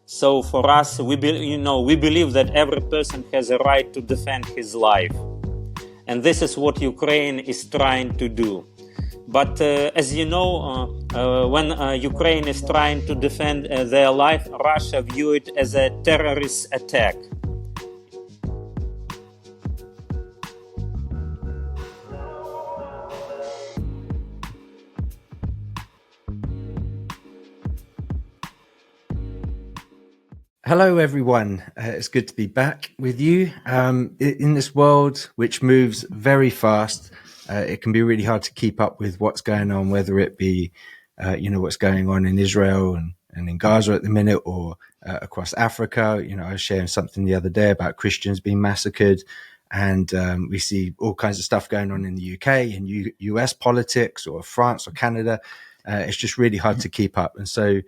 So for us, we believe that every person has a right to defend his life, and this is what Ukraine is trying to do. But as you know, when Ukraine is trying to defend their life, Russia view it as a terrorist attack. Hello, everyone. It's good to be back with you. In this world, which moves very fast, it can be really hard to keep up with what's going on, whether it be, what's going on in Israel and in Gaza at the minute, or across Africa. I was sharing something the other day about Christians being massacred, and we see all kinds of stuff going on in the UK and US politics, or France or Canada. It's just really hard to keep up. And so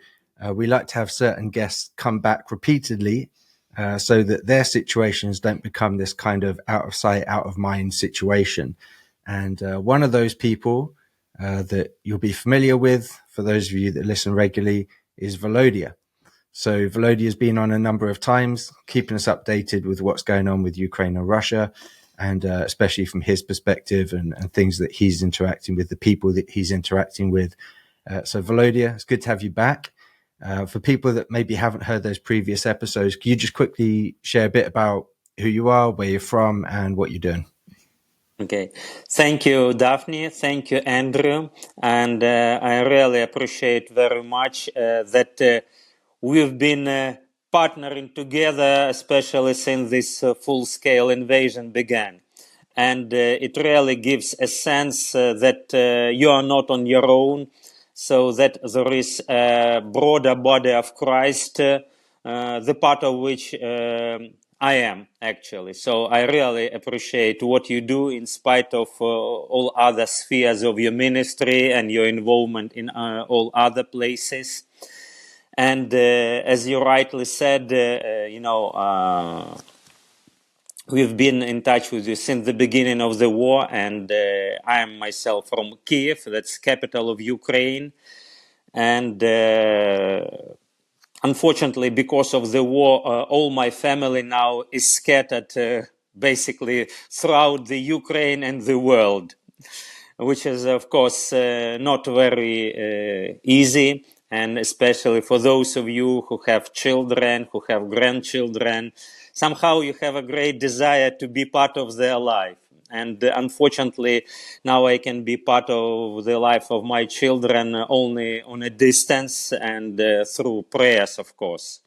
we like to have certain guests come back repeatedly so that their situations don't become this kind of out of sight, out of mind situation. And one of those people that you'll be familiar with, for those of you that listen regularly, is Volodia. So Volodia has been on a number of times, keeping us updated with what's going on with Ukraine and Russia, and especially from his perspective and things that he's interacting with, the people that he's interacting with. So Volodia, it's good to have you back. For people that maybe haven't heard those previous episodes, can you just quickly share a bit about who you are, where you're from, and what you're doing? Okay. Thank you, Daphne. Thank you, Andrew. And I really appreciate very much that we've been partnering together, especially since this full-scale invasion began. And it really gives a sense that you are not on your own, so that there is a broader body of Christ, the part of which I am, actually. So I really appreciate what you do in spite of all other spheres of your ministry and your involvement in all other places. And as you rightly said, we've been in touch with you since the beginning of the war, and I am myself from Kiev, that's capital of Ukraine. And unfortunately, because of the war, all my family now is scattered basically throughout the Ukraine and the world, which is, of course, not very easy. And especially for those of you who have children, who have grandchildren, somehow you have a great desire to be part of their life. And unfortunately, now I can be part of the life of my children only on a distance and through prayers, of course.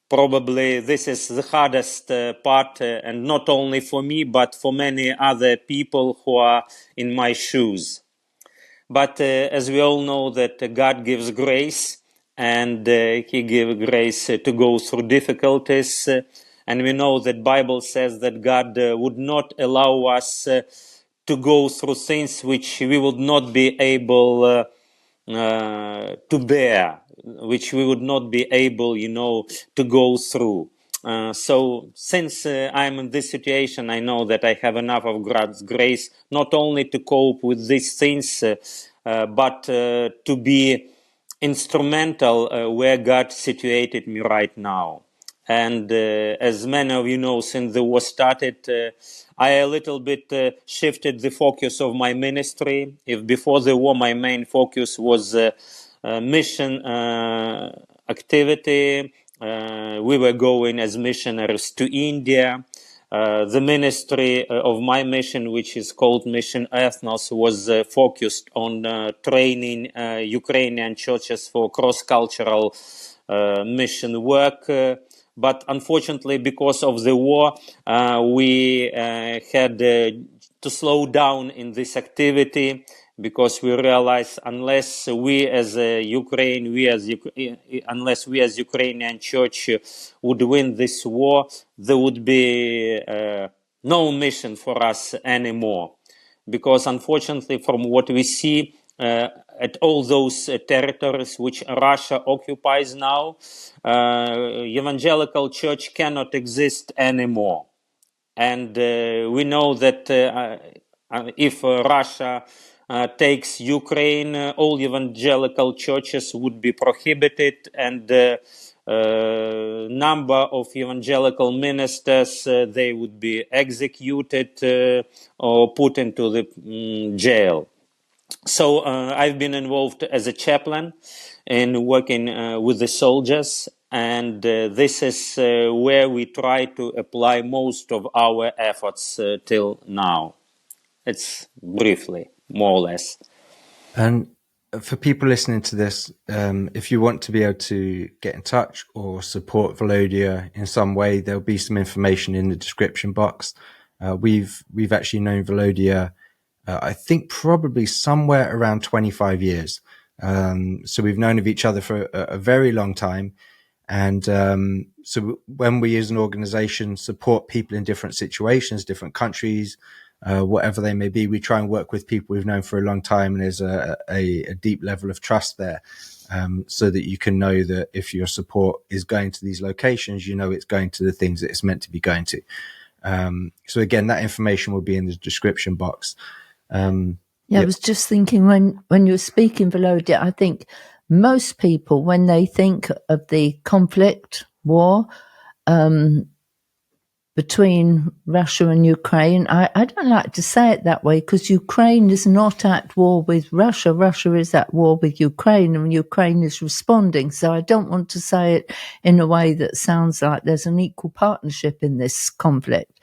Probably this is the hardest part, and not only for me, but for many other people who are in my shoes. But as we all know that God gives grace, and He gives grace to go through difficulties. And we know that Bible says that God would not allow us to go through things which we would not be able to bear, which we would not be able, to go through. So since I'm in this situation, I know that I have enough of God's grace, not only to cope with these things, but to be instrumental where God situated me right now. And as many of you know, since the war started, I a little bit shifted the focus of my ministry. If before the war my main focus was mission activity, we were going as missionaries to India. The ministry of my mission, which is called Mission Ethnos, was focused on training Ukrainian churches for cross-cultural mission work. But unfortunately, because of the war, we had to slow down in this activity, because we realized unless we as Ukrainian church would win this war, there would be no mission for us anymore. Because unfortunately, from what we see at all those territories which Russia occupies now, evangelical church cannot exist anymore. And we know that if Russia takes Ukraine, all evangelical churches would be prohibited, and number of evangelical ministers, they would be executed or put into the jail. So I've been involved as a chaplain in working with the soldiers, and this is where we try to apply most of our efforts till now. It's briefly, more or less. And for people listening to this, if you want to be able to get in touch or support Volodia in some way, there'll be some information in the description box. We've actually known Volodia, I think probably somewhere around 25 years. So we've known of each other for a very long time. And so when we as an organization support people in different situations, different countries, whatever they may be, we try and work with people we've known for a long time, and there's a deep level of trust there, so that you can know that if your support is going to these locations, you know it's going to the things that it's meant to be going to. So again, that information will be in the description box. I was just thinking when you were speaking, Volodia, I think most people, when they think of the conflict, war, between Russia and Ukraine, I don't like to say it that way, because Ukraine is not at war with Russia. Russia is at war with Ukraine, and Ukraine is responding. So I don't want to say it in a way that sounds like there's an equal partnership in this conflict.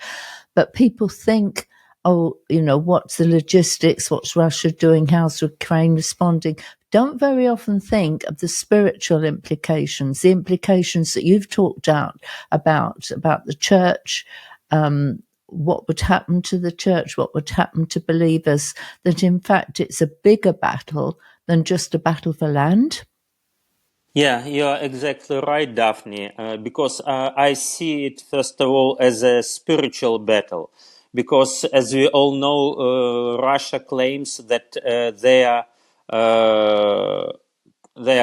But people think, oh, what's the logistics? What's Russia doing? How's Ukraine responding? Don't very often think of the spiritual implications, the implications that you've talked about the church, what would happen to the church, what would happen to believers, that in fact it's a bigger battle than just a battle for land. Yeah, you're exactly right, Daphne, because I see it, first of all, as a spiritual battle. Because, as we all know, Russia claims that they are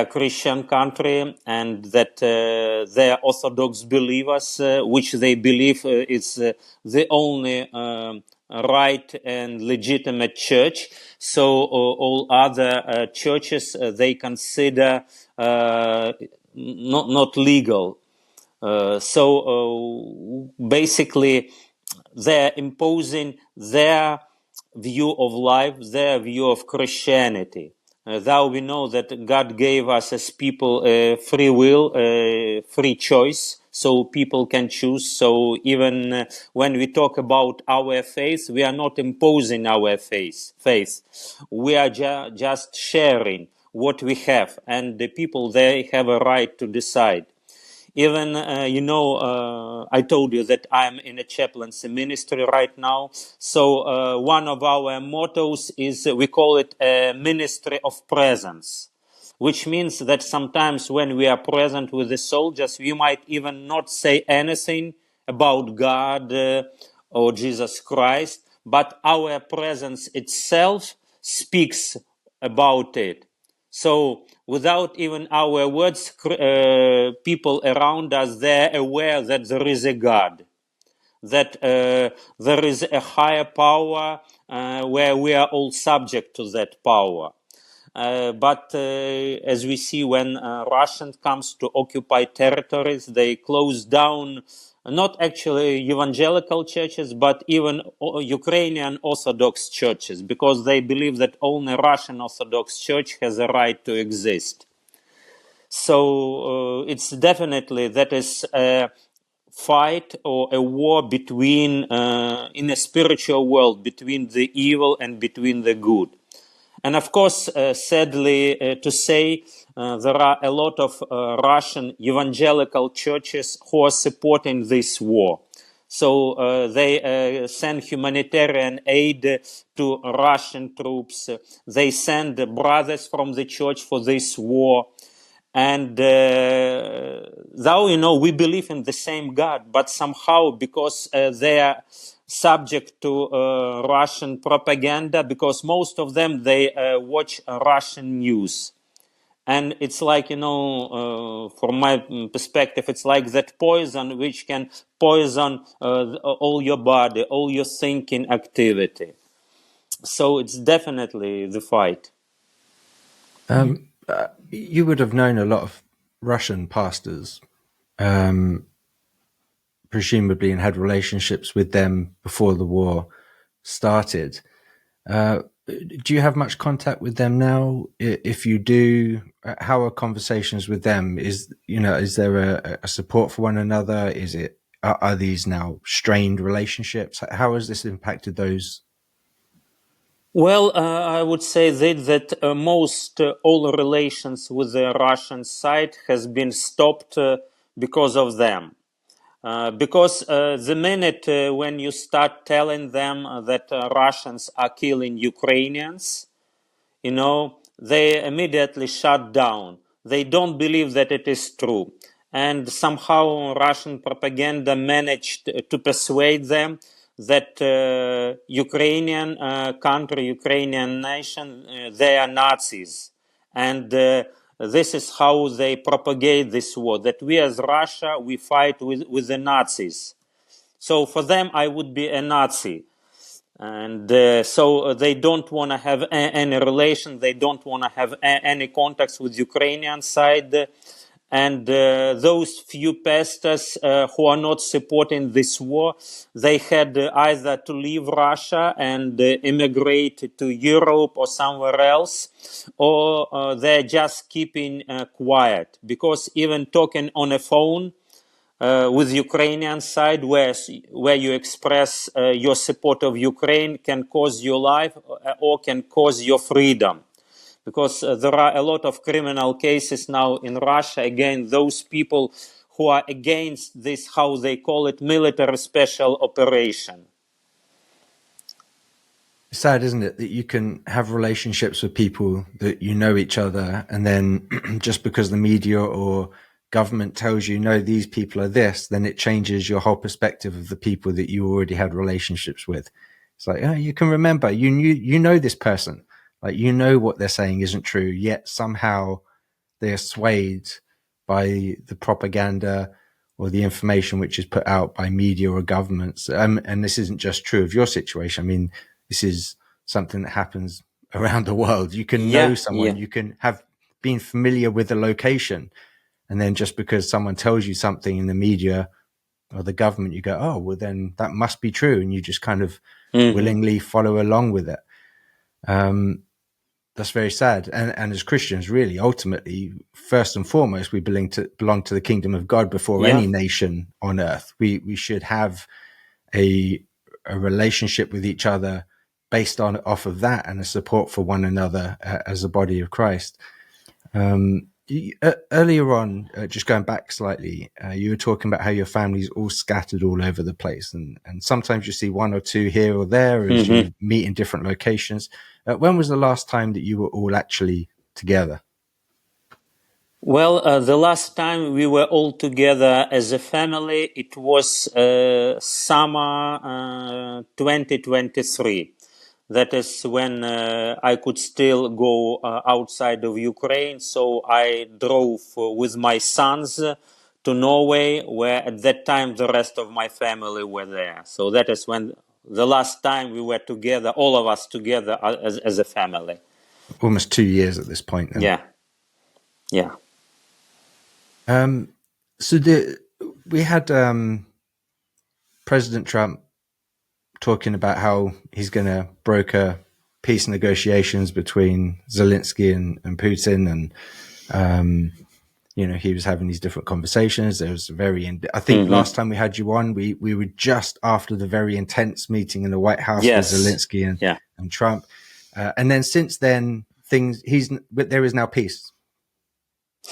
Christian country, and that they are Orthodox believers, which they believe is the only right and legitimate church. So all other churches they consider not legal. So basically, they're imposing their view of life, their view of Christianity. Though we know that God gave us as people free will, free choice, so people can choose. So even when we talk about our faith, we are not imposing our faith. We are just sharing what we have, and the people, they have a right to decide. Even, I told you that I'm in a chaplaincy ministry right now. So one of our mottos is, we call it a ministry of presence, which means that sometimes when we are present with the soldiers, we might even not say anything about God or Jesus Christ, but our presence itself speaks about it. So without even our words, people around us, they're aware that there is a God, that there is a higher power where we are all subject to that power. But as we see, when Russia comes to occupy territories, they close down not actually evangelical churches, but even Ukrainian Orthodox churches, because they believe that only Russian Orthodox Church has a right to exist. So it's definitely, that is a fight or a war between, in a spiritual world, between the evil and between the good. And of course, sadly to say, there are a lot of Russian evangelical churches who are supporting this war. So they send humanitarian aid to Russian troops. They send brothers from the church for this war. And though, we believe in the same God, but somehow, because they are subject to Russian propaganda, because most of them, they watch Russian news. And it's like, from my perspective, it's like that poison which can poison all your body, all your thinking activity. So it's definitely the fight. You would have known a lot of Russian pastors presumably, and had relationships with them before the war started. Do you have much contact with them now? If you do, how are conversations with them? Is there a support for one another? Are these now strained relationships? How has this impacted those? Well, I would say that most all relations with the Russian side has been stopped because of them. Because the minute when you start telling them that Russians are killing Ukrainians, they immediately shut down. They don't believe that it is true. And somehow Russian propaganda managed to persuade them that Ukrainian country, Ukrainian nation, they are Nazis. And this is how they propagate this war, that we as Russia, we fight with the Nazis. So for them, I would be a Nazi. And so they don't want to have any relation. They don't want to have any contacts with Ukrainian side. And those few pastors who are not supporting this war, they had either to leave Russia and immigrate to Europe or somewhere else, or they're just keeping quiet. Because even talking on a phone with Ukrainian side, where you express your support of Ukraine, can cause your life or can cause your freedom. Because there are a lot of criminal cases now in Russia against those people who are against this, how they call it, military special operation. Sad, isn't it, that you can have relationships with people that you know each other, and then just because the media or government tells you, no, these people are this, then it changes your whole perspective of the people that you already had relationships with. It's like, oh, you can remember, you know this person, like, you know what they're saying isn't true, yet somehow they are swayed by the propaganda or the information which is put out by media or governments. And this isn't just true of your situation. I mean, this is something that happens around the world. You can know someone, you can have been familiar with the location, and then just because someone tells you something in the media or the government, you go, oh, well, then that must be true. And you just kind of willingly follow along with it. That's very sad. And as Christians, really, ultimately, first and foremost, we belong to the kingdom of God before any nation on earth. We should have a relationship with each other based off of that, and a support for one another as a body of Christ. Earlier on, just going back slightly, you were talking about how your family's all scattered all over the place, and sometimes you see one or two here or there as you meet in different locations. When was the last time that you were all actually together? Well, the last time we were all together as a family, it was summer 2023. That is when I could still go outside of Ukraine. So I drove with my sons to Norway, where at that time the rest of my family were there. So that is when the last time we were together, all of us together as a family. Almost 2 years at this point. Then. Yeah. So we had President Trump talking about how he's going to broker peace negotiations between Zelensky and Putin, and he was having these different conversations. There was I think last time we had you on, we were just after the very intense meeting in the White House with Zelensky and Trump, and then since then there is now peace.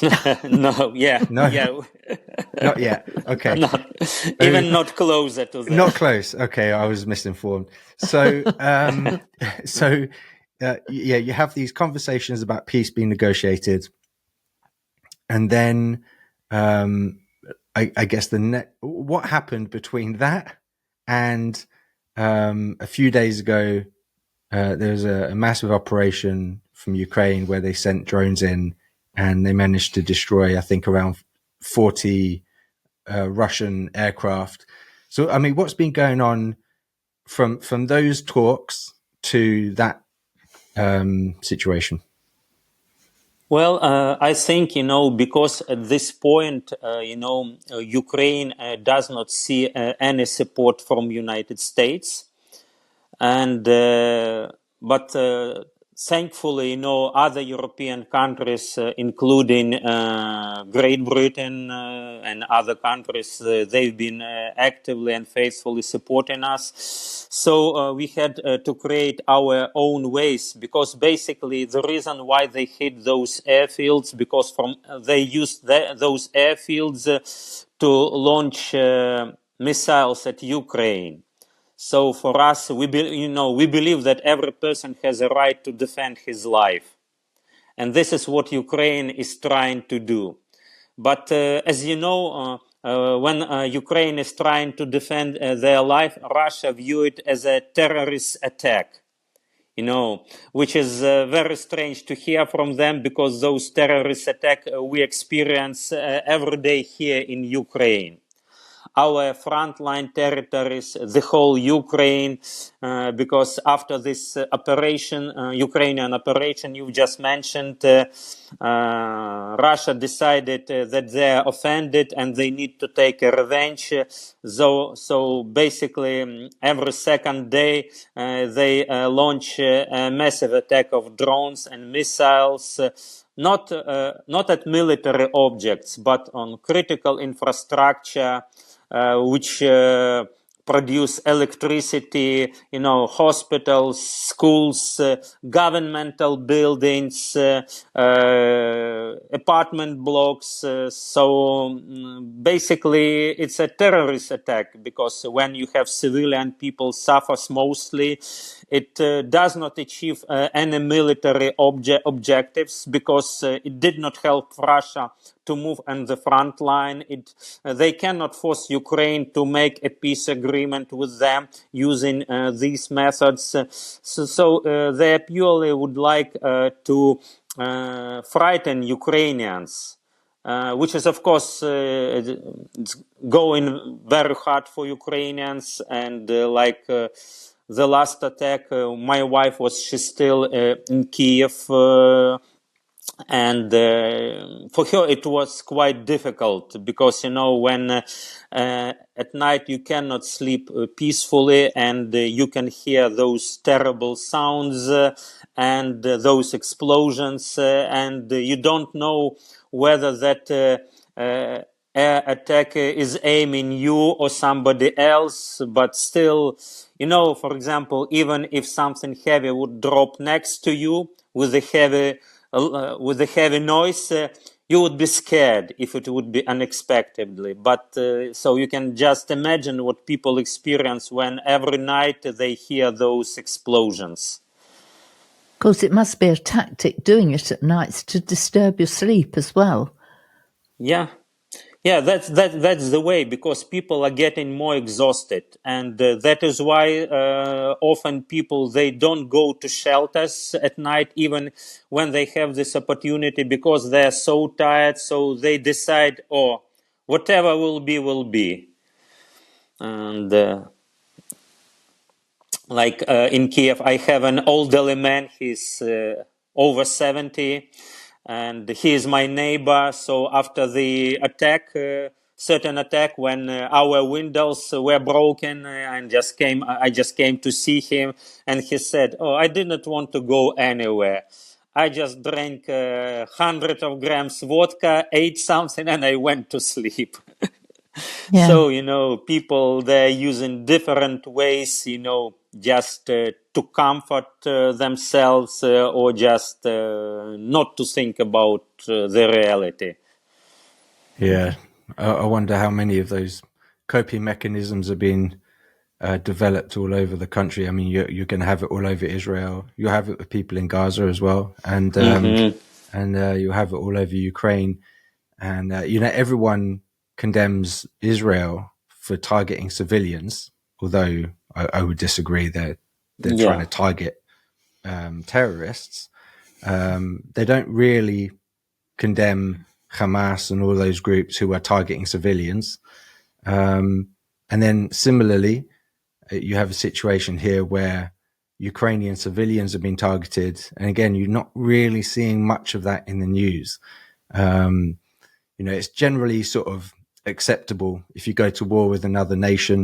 No, not yet. Okay, not closer to that. Not close. Okay, I was misinformed. So, you have these conversations about peace being negotiated, and then, I guess what happened between that and a few days ago, there was a massive operation from Ukraine where they sent drones in. And they managed to destroy, I think, around 40 Russian aircraft. So, I mean, what's been going on from those talks to that situation? Well, I think, because at this point, Ukraine does not see any support from United States. And but thankfully, other European countries, including Great Britain and other countries, they've been actively and faithfully supporting us. So we had to create our own ways, because basically the reason why they hit those airfields, because they used those airfields to launch missiles at Ukraine. So for us, we believe that every person has a right to defend his life. And this is what Ukraine is trying to do. But as you know, when Ukraine is trying to defend their life, Russia view it as a terrorist attack. Which is very strange to hear from them, because those terrorist attacks we experience every day here in Ukraine. Our frontline territories, the whole Ukraine, because after this Ukrainian operation you just mentioned, Russia decided that they are offended and they need to take a revenge. So basically, every second day they launch a massive attack of drones and missiles. Not at military objects, but on critical infrastructure, which produce electricity, hospitals, schools, governmental buildings, apartment blocks. So basically, it's a terrorist attack, because when you have civilian people suffers mostly, it does not achieve any military objectives, because it did not help Russia to move on the front line. They cannot force Ukraine to make a peace agreement with them using these methods. So they purely would like to frighten Ukrainians. Which is, of course, it's going very hard for Ukrainians. And the last attack, my wife she's still in Kiev, and for her it was quite difficult, because when at night you cannot sleep peacefully, and you can hear those terrible sounds and those explosions, and you don't know whether that air attack is aiming you or somebody else. But still, for example, even if something heavy would drop next to you with a heavy noise, you would be scared if it would be unexpectedly. But so you can just imagine what people experience when every night they hear those explosions. Of course, it must be a tactic doing it at nights to disturb your sleep as well. Yeah, that's the way, because people are getting more exhausted, and that is why often people, they don't go to shelters at night, even when they have this opportunity, because they are so tired. So they decide, whatever will be. And in Kiev, I have an elderly man. He's over 70. And he is my neighbor. So after the certain attack, when our windows were broken, I just came to see him, and he said, I didn't want to go anywhere. I just drank 100 of grams vodka, ate something, and I went to sleep. Yeah. So, people, they're using different ways, just to comfort themselves, or just not to think about the reality. Yeah. I wonder how many of those coping mechanisms are being developed all over the country. I mean, you're going to have it all over Israel. You'll have it with people in Gaza as well. And you'll have it all over Ukraine. And, everyone condemns Israel for targeting civilians, although I would disagree that they're trying to target terrorists. They don't really condemn Hamas and all those groups who are targeting civilians. And then similarly, you have a situation here where Ukrainian civilians have been targeted. And again, you're not really seeing much of that in the news. It's generally sort of acceptable if you go to war with another nation,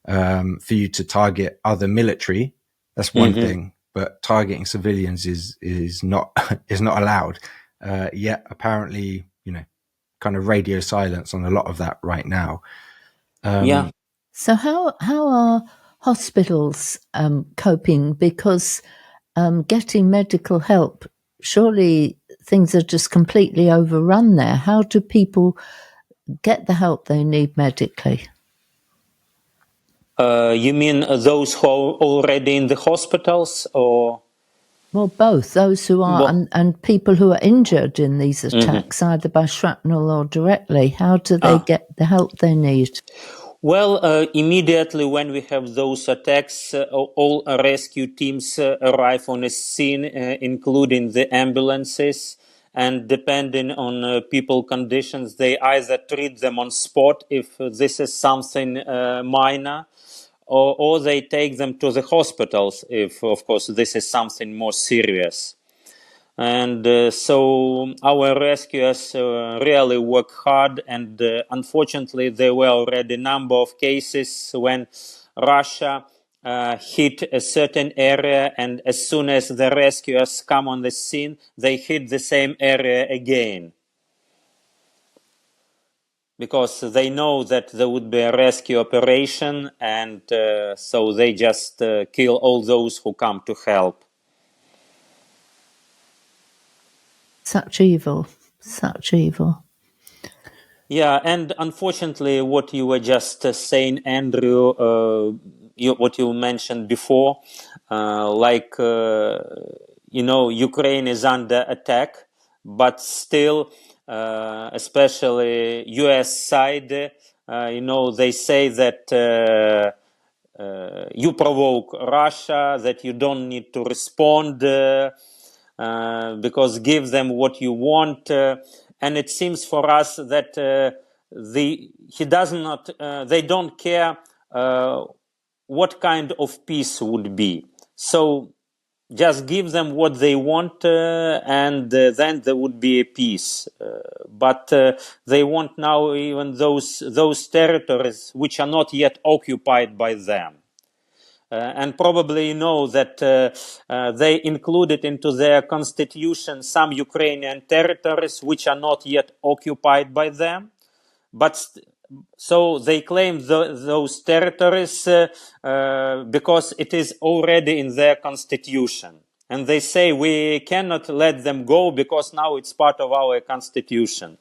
for you to target other military. That's one thing, but targeting civilians is not is not allowed. Yet apparently, kind of radio silence on a lot of that right now. So how are hospitals coping? Because getting medical help, surely things are just completely overrun there. How do people get the help they need medically? You mean those who are already in the hospitals, or? Well, both those who are and people who are injured in these attacks, either by shrapnel or directly. How do they get the help they need? Well, immediately when we have those attacks, all rescue teams arrive on a scene, including the ambulances. And depending on people conditions, they either treat them on spot if this is something minor, or they take them to the hospitals if, of course, this is something more serious. And so our rescuers really work hard, and unfortunately there were already a number of cases when Russia hit a certain area, and as soon as the rescuers come on the scene, they hit the same area again, because they know that there would be a rescue operation, and so they just kill all those who come to help. Such evil, such evil. Yeah, and unfortunately, what you were just saying, Andrew, what you mentioned before, Ukraine is under attack, but still, especially U.S. side, they say that you provoke Russia, that you don't need to respond, because give them what you want. And it seems for us that they don't care what kind of peace would be. So just give them what they want, and then there would be a peace. But they want now even those territories which are not yet occupied by them. And probably know that they included into their constitution some Ukrainian territories which are not yet occupied by them. But so they claim those territories because it is already in their constitution. And they say we cannot let them go because now it's part of our constitution.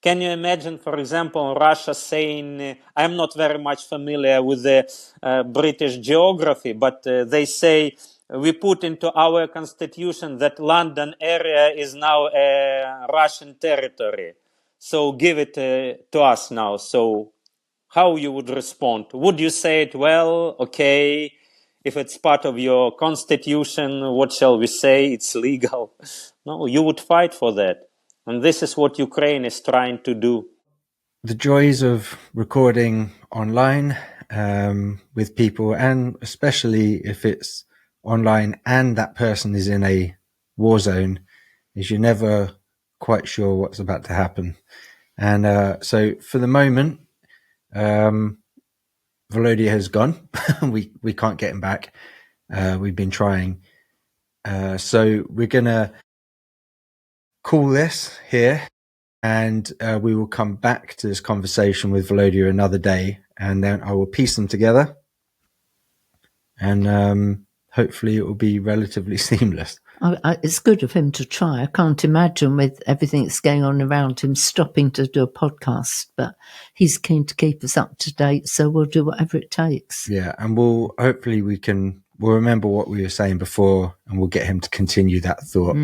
Can you imagine, for example, Russia saying, I'm not very much familiar with the British geography, but they say, we put into our constitution that London area is now a Russian territory. So give it to us now. So how you would respond? Would you say it, well, okay, if it's part of your constitution, what shall we say? It's legal. No, you would fight for that. And this is what Ukraine is trying to do. The joys of recording online with people, and especially if it's online and that person is in a war zone, is you're never quite sure what's about to happen. And so for the moment, Volodia has gone. we can't get him back. We've been trying. So we're going to call this here, and we will come back to this conversation with Volodia another day, and then I will piece them together, and hopefully it will be relatively seamless. It's good of him to try. I can't imagine with everything that's going on around him stopping to do a podcast, but he's keen to keep us up to date, so we'll do whatever it takes. Yeah, and we'll remember what we were saying before, and we'll get him to continue that thought.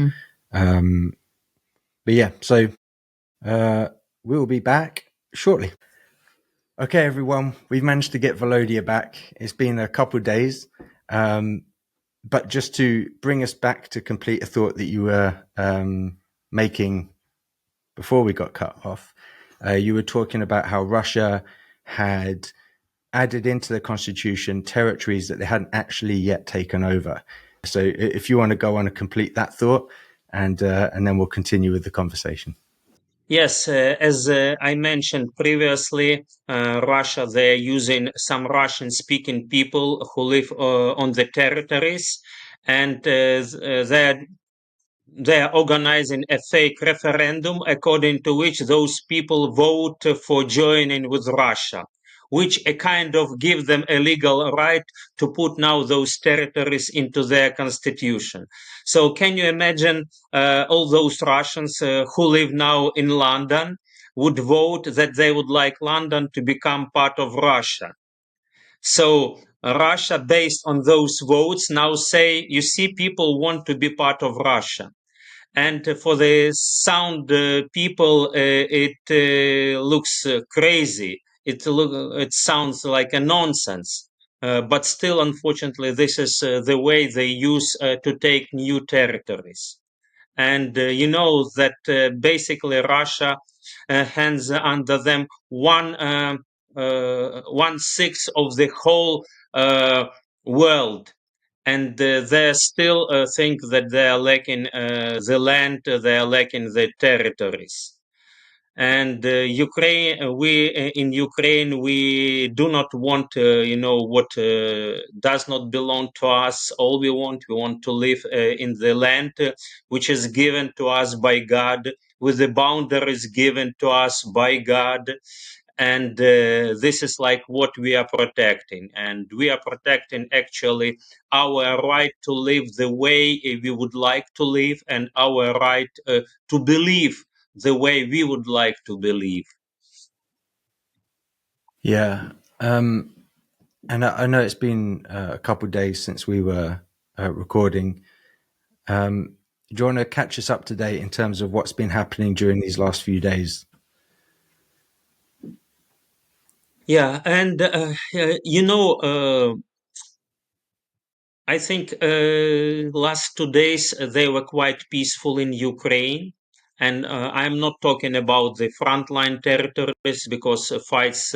But yeah, so we'll be back shortly. Okay, everyone, we've managed to get Volodia back. It's been a couple of days, but just to bring us back to complete a thought that you were making before we got cut off, you were talking about how Russia had added into the constitution territories that they hadn't actually yet taken over. So if you want to go on and complete that thought, and then we'll continue with the conversation. Yes, as I mentioned previously, Russia, they're using some Russian-speaking people who live on the territories, and they're organizing a fake referendum according to which those people vote for joining with Russia, which a kind of give them a legal right to put now those territories into their constitution. So can you imagine all those Russians who live now in London would vote that they would like London to become part of Russia? So Russia, based on those votes, now say, you see, people want to be part of Russia. And for the sound people, it looks crazy. It sounds like a nonsense. But still, unfortunately, this is the way they use to take new territories. And you know that basically Russia hands under them one sixth of the whole world, and they still think that they are lacking the land, they are lacking the territories. And Ukraine, we in Ukraine, we do not want, what does not belong to us. All we want to live in the land which is given to us by God, with the boundaries given to us by God. And this is like what we are protecting, and we are protecting actually our right to live the way we would like to live, and our right to believe the way we would like to believe. Yeah. And I know it's been a couple of days since we were recording. Do you want to catch us up to date in terms of what's been happening during these last few days? Yeah, and I think last 2 days they were quite peaceful in Ukraine, and I'm not talking about the frontline territories because fights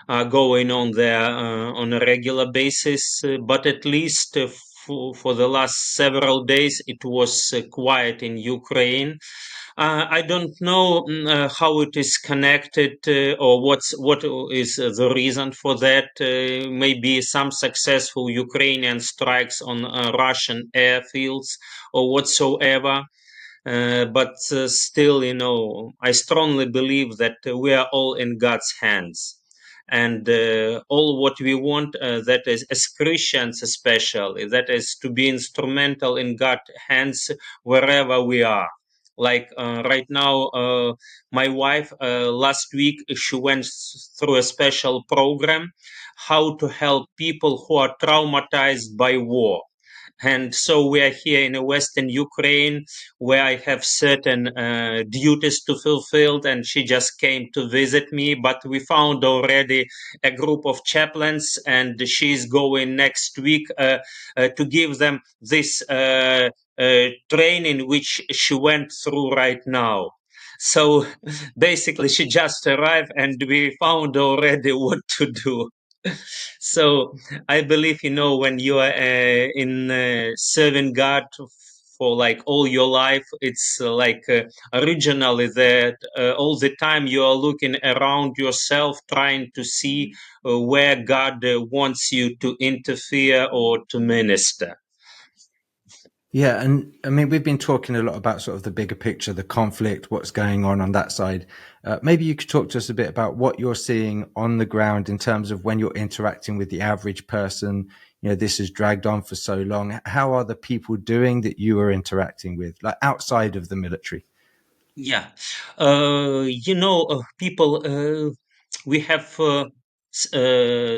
are going on there on a regular basis. But at least for the last several days, it was quiet in Ukraine. I don't know how it is connected or what is the reason for that. Maybe some successful Ukrainian strikes on Russian airfields or whatsoever. But still, I strongly believe that we are all in God's hands. And all what we want, that is, as Christians especially, that is to be instrumental in God's hands wherever we are. Like right now, my wife last week she went through a special program, how to help people who are traumatized by war. And so we are here in Western Ukraine, where I have certain duties to fulfill, and she just came to visit me. But we found already a group of chaplains, and she's going next week to give them this training which she went through right now. So basically, she just arrived, and we found already what to do. So I believe, when you are in serving God for like all your life, it's like originally that all the time you are looking around yourself, trying to see where God wants you to interfere or to minister. Yeah, and I mean, we've been talking a lot about sort of the bigger picture, the conflict, what's going on that side. Maybe you could talk to us a bit about what you're seeing on the ground in terms of when you're interacting with the average person. This has dragged on for so long. How are the people doing that you are interacting with, like outside of the military? Yeah, people. We have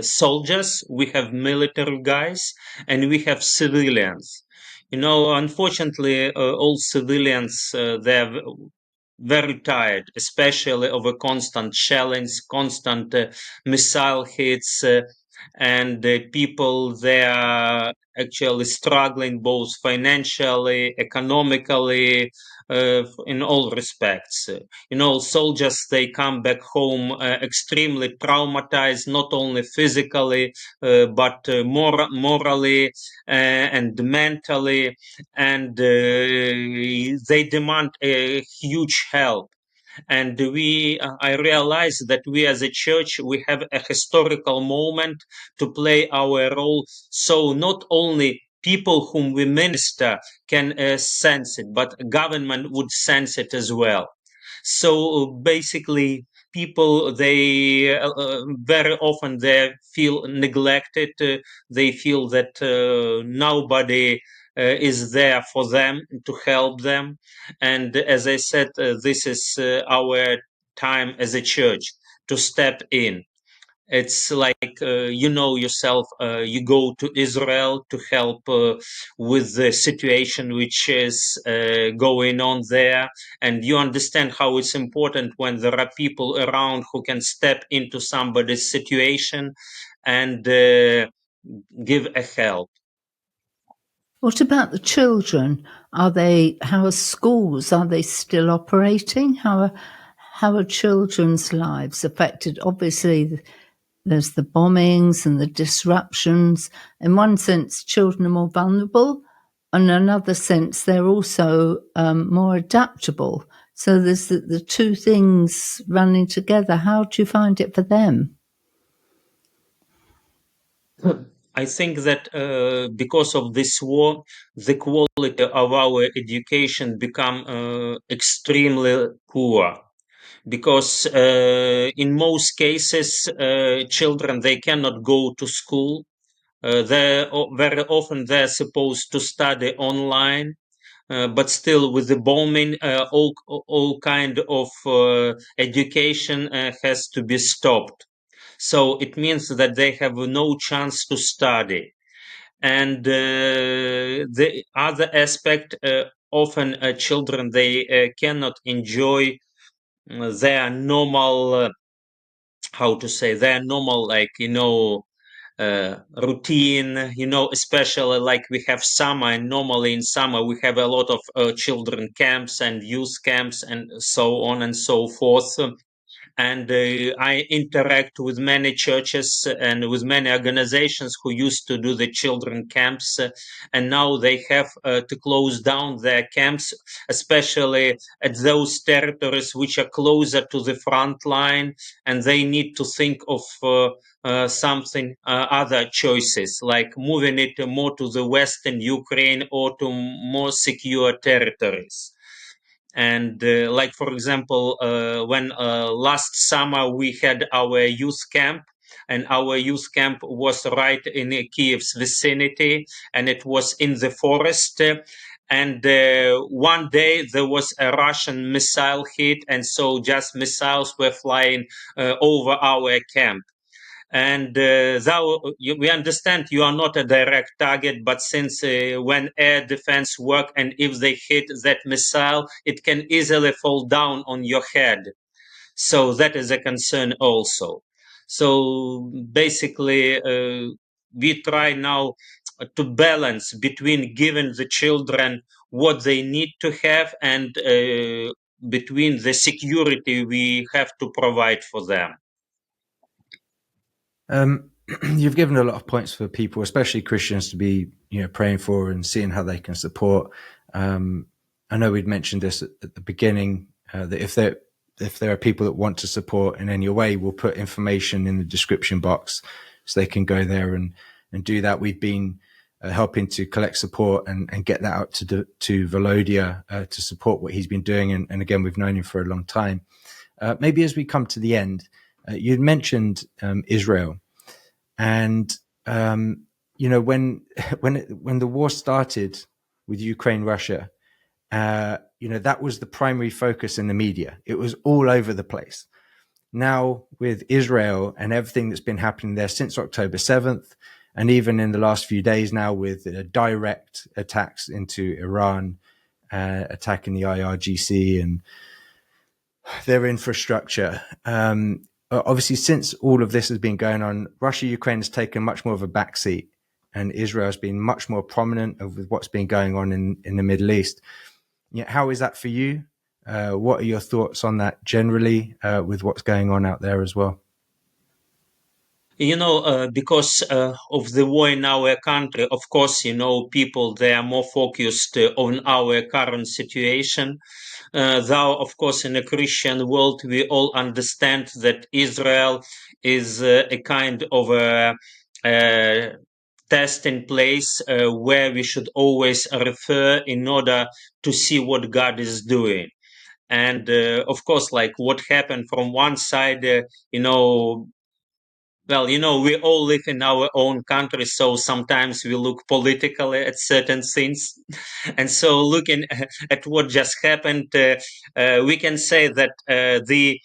soldiers, we have military guys, and we have civilians. Unfortunately, all civilians they're very tired, especially of a constant shelling, constant missile hits. and people, they are actually struggling both financially, economically, in all respects. Soldiers, they come back home extremely traumatized, not only physically, but morally and mentally, and they demand a huge help. And I realize that we as a church, we have a historical moment to play our role. So not only people whom we minister can sense it, but government would sense it as well. So basically, people, they very often they feel neglected. They feel that nobody is there for them to help them. And as I said, this is our time as a church to step in. It's like, yourself, you go to Israel to help with the situation which is going on there, and you understand how it's important when there are people around who can step into somebody's situation and give a help. What about the children? How are schools? Are they still operating? How are children's lives affected? Obviously, there's the bombings and the disruptions. In one sense, children are more vulnerable. In another sense, they're also more adaptable. So there's the two things running together. How do you find it for them? I think that because of this war, the quality of our education become extremely poor. Because in most cases, children, they cannot go to school. Very often they're supposed to study online, but still with the bombing, all kind of education has to be stopped. So it means that they have no chance to study. And the other aspect, often children, they cannot enjoy their normal, how to say, their normal, like, routine, especially like we have summer, and normally in summer we have a lot of children camps and youth camps and so on and so forth. And I interact with many churches and with many organizations who used to do the children camps, and now they have to close down their camps, especially at those territories which are closer to the front line, and they need to think of something, other choices, like moving it more to the western Ukraine or to more secure territories. And like, for example, when last summer we had our youth camp, and our youth camp was right in Kiev's vicinity, and it was in the forest. And one day there was a Russian missile hit, and so just missiles were flying over our camp. And we understand you are not a direct target, but since when air defense work, and if they hit that missile, it can easily fall down on your head. So that is a concern also. So basically, we try now to balance between giving the children what they need to have, and between the security we have to provide for them. You've given a lot of points for people, especially Christians, to be praying for and seeing how they can support. I know we'd mentioned this at the beginning, that if there are people that want to support in any way, we'll put information in the description box so they can go there and do that. We've been helping to collect support and get that out to Volodia to support what he's been doing. And again, we've known him for a long time. Maybe as we come to the end, you'd mentioned Israel, and when the war started with Ukraine, Russia, that was the primary focus in the media. It was all over the place. Now with Israel and everything that's been happening there since October 7th, and even in the last few days now with direct attacks into Iran, attacking the IRGC and their infrastructure, obviously, since all of this has been going on, Russia, Ukraine has taken much more of a backseat, and Israel has been much more prominent with what's been going on in the Middle East. Yeah, how is that for you? What are your thoughts on that generally, with what's going on out there as well? Because of the war in our country, of course, people, they are more focused on our current situation. Though, of course, in a Christian world, we all understand that Israel is a kind of a testing place where we should always refer in order to see what God is doing. And of course, like what happened from one side, well, we all live in our own country, so sometimes we look politically at certain things. And so, looking at what just happened, we can say that uh, the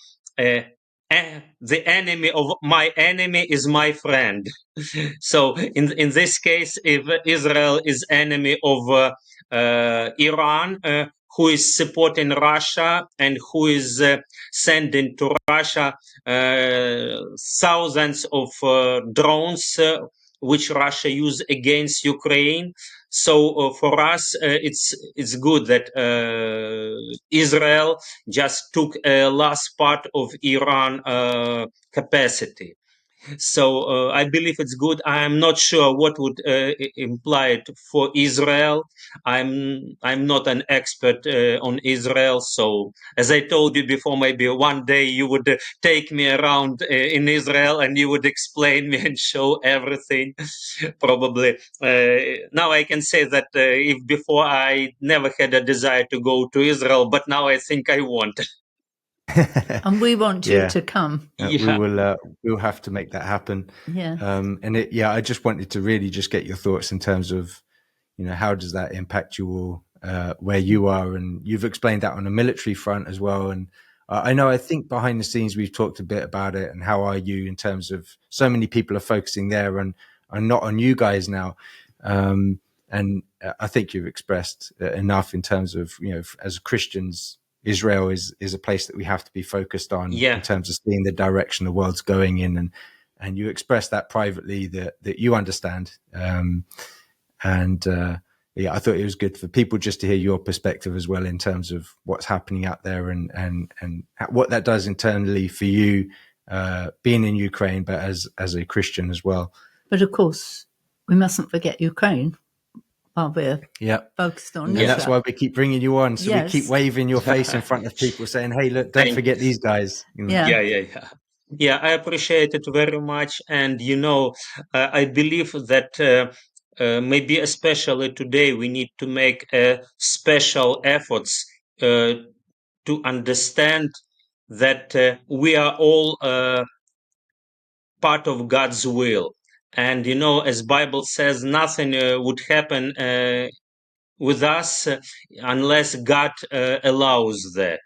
enemy of my enemy is my friend. So, in this case, if Israel is enemy of Iran, who is supporting Russia and who is sending to Russia thousands of drones which Russia use against Ukraine. So for us, it's good that Israel just took a last part of Iran capacity. So I believe it's good. I'm not sure what would imply it for Israel. I'm not an expert on Israel. So as I told you before, maybe one day you would take me around in Israel and you would explain me and show everything. Probably now I can say that if before I never had a desire to go to Israel, but now I think I want. And we want you Yeah. to come. We will. We'll have to make that happen. Yeah. I just wanted to really just get your thoughts in terms of, how does that impact you all where you are, and you've explained that on a military front as well. And I think behind the scenes we've talked a bit about it, and how are you in terms of so many people are focusing there and are not on you guys now. And I think you've expressed enough in terms of, as Christians, Israel is a place that we have to be focused on in terms of seeing the direction the world's going in, and you express that privately that you understand. I thought it was good for people just to hear your perspective as well in terms of what's happening out there and what that does internally for you, being in Ukraine, but as a Christian as well. But of course, we mustn't forget Ukraine while we're focused on And that's why we keep bringing you on. So we keep waving your face in front of people saying, hey, look, don't forget these guys. Yeah, I appreciate it very much. And, I believe that maybe especially today we need to make special efforts to understand that we are all part of God's will. And, as Bible says, nothing would happen with us unless God allows that.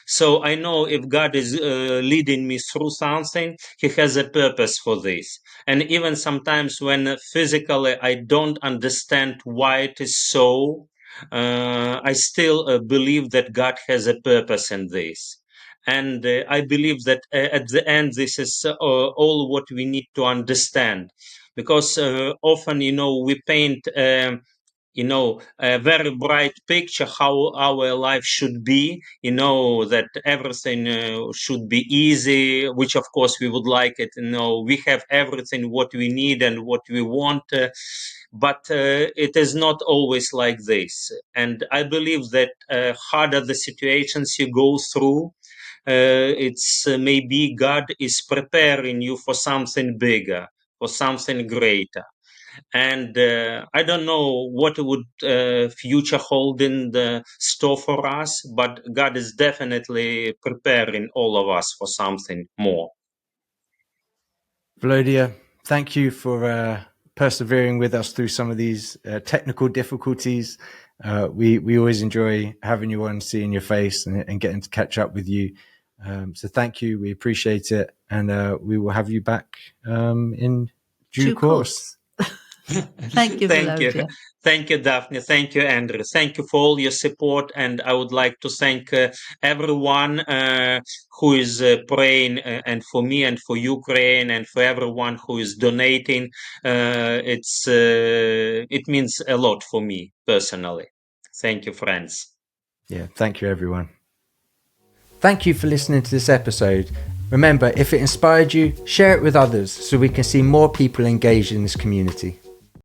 So I know if God is leading me through something, He has a purpose for this. And even sometimes when physically I don't understand why it is so, I still believe that God has a purpose in this. And I believe that at the end, this is all what we need to understand. Because often, we paint a very bright picture how our life should be, that everything should be easy, which of course we would like it. We have everything what we need and what we want, but it is not always like this. And I believe that harder the situations you go through, it's maybe God is preparing you for something bigger, for something greater. And I don't know what would future hold in the store for us, but God is definitely preparing all of us for something more. Volodia, thank you for persevering with us through some of these technical difficulties. We always enjoy having you on, seeing your face and getting to catch up with you. So thank you. We appreciate it. And we will have you back in due course. Thank you, Thank you. Volodia. Thank you, Daphne. Thank you, Andrew. Thank you for all your support. And I would like to thank everyone who is praying and for me and for Ukraine and for everyone who is donating. It means a lot for me personally. Thank you, friends. Yeah, thank you, everyone. Thank you for listening to this episode. Remember, if it inspired you, share it with others so we can see more people engaged in this community.